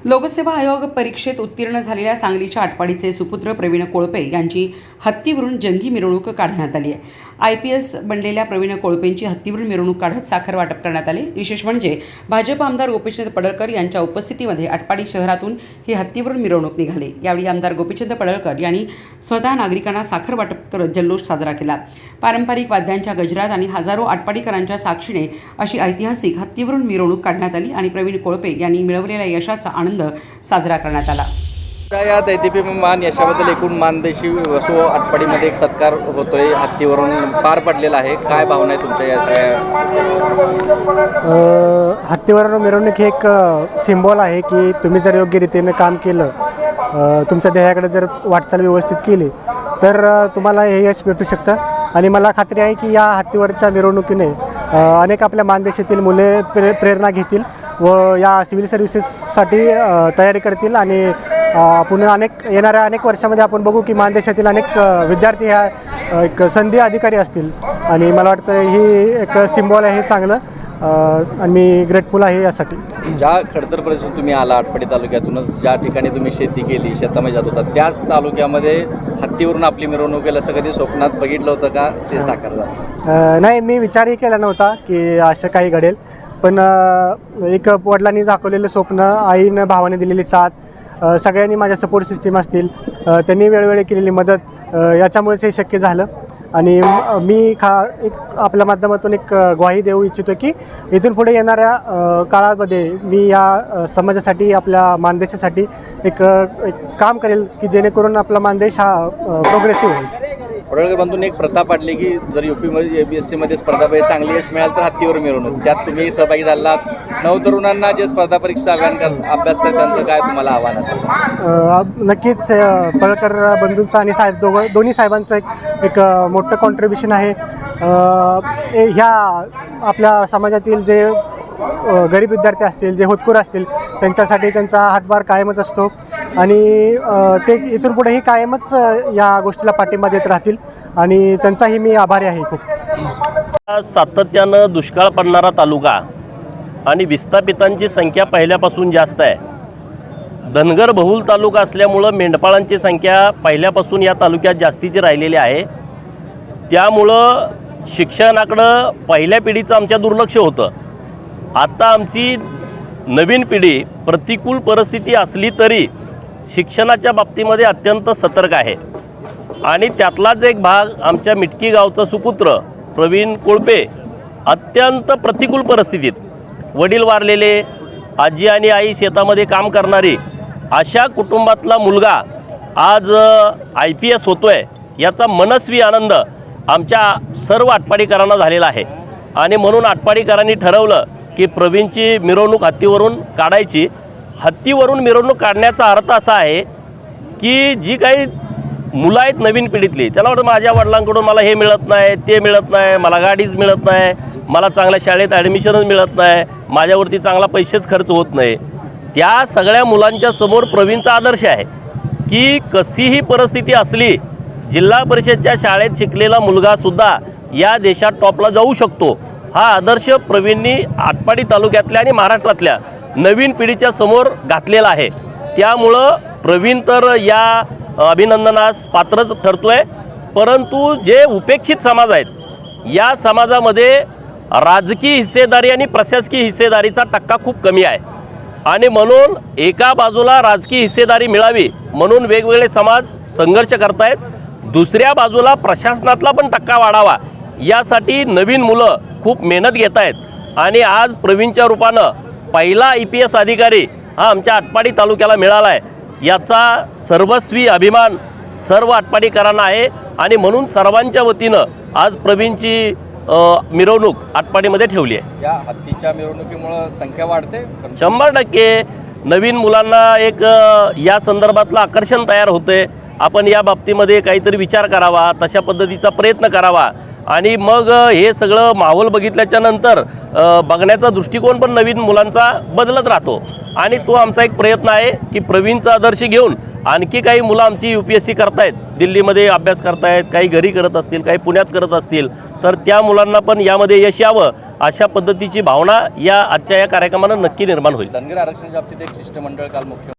लोकसेवा आयोग परीक्षेत उत्तीर्ण झालेल्या सांगलीच्या आटपाडीचे सुपुत्र प्रवीण कोळपे यांची हत्तीवरून जंगी मिरवणूक काढण्यात आली आहे। IPS बनलेल्या प्रवीण कोळपेंची हत्तीवरून मिरवणूक काढत साखर वाटप करण्यात आले। विशेष म्हणजे भाजप आमदार गोपीचंद पडळकर यांच्या उपस्थितीमध्ये आटपाडी शहरातून ही हत्तीवरून मिरवणूक निघाली। यावेळी आमदार गोपीचंद पडळकर यांनी स्वतः नागरिकांना साखर वाटप करत जल्लोष साजरा केला। पारंपरिक वाद्यांच्या गजरात आणि हजारो आटपाडीकरांच्या साक्षीने अशी ऐतिहासिक हत्तीवरून मिरवणूक काढण्यात आली आणि प्रवीण कोळपे यांनी मिळवलेल्या यशाचा आनंद साजरा करण्यात आला। या दैदिप्यमान यशाबद्दल एकूण मानदेशी वसो आटपाडीमध्ये एक सत्कार होतोय, हत्तीवरून पार पडलेला आहे। काय भावना आहे तुमच्या या सगळ्या? हत्तीवरून मिरवणूक हे एक सिम्बॉल आहे की तुम्ही जर योग्य रीतीने काम केलं, तुमच्या ध्येयाकडे जर वाटचाल व्यवस्थित केली तर तुम्हाला हे यश भेटू शकतं। आणि मला खात्री आहे की या हत्तीवरच्या मिरवणुकीने अनेक आपल्या मानदेशातील मुले प्रेरणा घेतील व या सिव्हिल सर्व्हिसेससाठी तयारी करतील आणि आपण येणाऱ्या अनेक वर्षामध्ये आपण बघू की मानदेशातील अनेक विद्यार्थी ह्या एक संधी अधिकारी असतील आणि मला वाटतं ही एक सिम्बॉल आहे चांगलं आणि मी ग्रेटफुल आहे यासाठी। ज्या खडतर परिस्थितीत तुम्ही आला, आटपाडी तालुक्यातूनच ज्या ठिकाणी तुम्ही शेती केली, शेतामध्ये जात होता, त्याच तालुक्यामध्ये हत्तीवरून आपली मिरवणूक केलं असं कधी स्वप्नात बघितलं होतं का? ते साकार झालं? नाही, मी विचारही केला नव्हता की असं काही घडेल, पण एक वडिलांनी दाखवलेलं स्वप्न, आईनं भावाने दिलेली साथ, सगळ्यांनी माझ्या सपोर्ट सिस्टीम असतील, त्यांनी वेळोवेळी केलेली मदत, याच्यामुळेच हे शक्य झालं। आणि मी एक आपल्या माध्यमातून एक ग्वाही देऊ इच्छितो की इथून पुढे येणाऱ्या काळामध्ये मी या समाजासाठी, आपल्या मानदेशासाठी एक काम करेल की जेणेकरून आपला मानदेश हा प्रोग्रेसिव्ह होईल। पडळकर बंधूंनी एक प्रथा पाडली की जर UPमध्ये APSCमध्ये स्पर्धा परीक्षा चांगली यश मिळालं तर हत्तीवर मिरवणूक, त्यात तुम्ही सहभागी झालात। नवतरुणांना जे स्पर्धा परीक्षा अभ्यास करतात त्यांचं काय तुम्हाला आव्हान असेल? नक्कीच पडळकर बंधूंचं आणि दोन्ही साहेबांचं एक मोठं कॉन्ट्रीब्युशन आहे। ह्या आपल्या समाजातील जे गरीब विद्यार्थी असतील, जे होतकरू असतील, त्यांच्यासाठी त्यांचा हातभार कायमच असतो आणि ते इथून पुढेही कायमच या गोष्टीला पाठिंबा देत राहतील आणि त्यांचाही मी आभारी आहे खूप। सातत्यानं दुष्काळ पडणारा तालुका आणि विस्थापितांची संख्या पहिल्यापासून जास्त आहे। धनगर बहुल तालुका असल्यामुळं मेंढपाळांची संख्या पहिल्यापासून या तालुक्यात जास्तीची राहिलेली आहे। त्यामुळं शिक्षणाकडं पहिल्या पिढीचं आमच्या दुर्लक्ष होतं। आता आमची नवीन पिढी प्रतिकूल परिस्थिती असली तरी शिक्षणाच्या बाबतीमध्ये अत्यंत सतर्क आहे आणि त्यातलाच एक भाग आमच्या मिटकी गावचा सुपुत्र प्रवीण कोळपे अत्यंत प्रतिकूल परिस्थितीत, वडील वारलेले, आजी आणि आई शेतामध्ये काम करणारी अशा कुटुंबातला मुलगा आज IPS होतोय, याचा मनस्वी आनंद आमच्या सर्व आटपाडीकरांना झालेला आहे। आणि म्हणून आटपाडीकरांनी ठरवलं की प्रवीणची मिरवणूक हत्तीवरून काढायची। हत्तीवरून मिरवणूक काढण्याचा अर्थ असा आहे की जी काही मुलं आहेत नवीन पिढीतली, त्याला वाटतं माझ्या वडिलांकडून मला हे मिळत नाही, ते मिळत नाही, मला गाडीच मिळत नाही, मला चांगल्या शाळेत ॲडमिशनच मिळत नाही, माझ्यावरती चांगला पैसेच खर्च होत नाही। त्या सगळ्या मुलांच्या समोर प्रवीणचा आदर्श आहे की कशीही परिस्थिती असली, जिल्हा परिषदच्या शाळेत शिकलेला मुलगासुद्धा या देशात टॉपला जाऊ शकतो। हा आदर्श प्रवीणनी आटपाडी तालुक्यातल्या आणि महाराष्ट्रातल्या नवीन पिढीच्या समोर घातलेला आहे। त्यामुळं प्रवीण तर या अभिनंदनास पात्रच ठरतोय, परंतु जे उपेक्षित समाज आहेत या समाजामध्ये राजकीय हिस्सेदारी आणि प्रशासकीय हिस्सेदारीचा टक्का खूप कमी आहे आणि म्हणून एका बाजूला राजकीय हिस्सेदारी मिळावी म्हणून वेगवेगळे समाज संघर्ष करतायत, दुसऱ्या बाजूला प्रशासनातला पण टक्का वाढावा यासाठी नवीन मुलं खूप मेहनत घेत आहेत आणि आज प्रवीणच्या रूपानं पहिला IPS अधिकारी हा आमच्या आटपाडी तालुक्याला मिळाला आहे, याचा सर्वस्वी अभिमान सर्व आटपाडीकरांना आहे आणि म्हणून सर्वांच्या वतीनं आज प्रवीणची मिरवणूक आटपाडीमध्ये ठेवली आहे। या हत्तीच्या मिरवणुकीमुळे संख्या वाढते 100%। नवीन मुलांना एक या संदर्भातलं आकर्षण तयार होते आपण या बाबतीमध्ये काहीतरी विचार करावा, तशा पद्धतीचा प्रयत्न करावा आणि मग हे सगळं माहोल बघितल्याच्या नंतर बघण्याचा दृष्टिकोन पण नवीन मुलांचा बदलत राहतो आणि तो आमचा एक प्रयत्न आहे की प्रवीणचा आदर्श घेऊन आणखी काही मुलं आमची UPSC करतायत, दिल्लीमध्ये अभ्यास करतायत, काही घरी करत असतील, काही पुण्यात करत असतील, तर त्या मुलांना पण यामध्ये यश यावं अशा पद्धतीची भावना या आजच्या या कार्यक्रमानं नक्की निर्माण होईल. धनगर आरक्षणाच्या बाबतीत एक शिष्टमंडळ काल मुख्य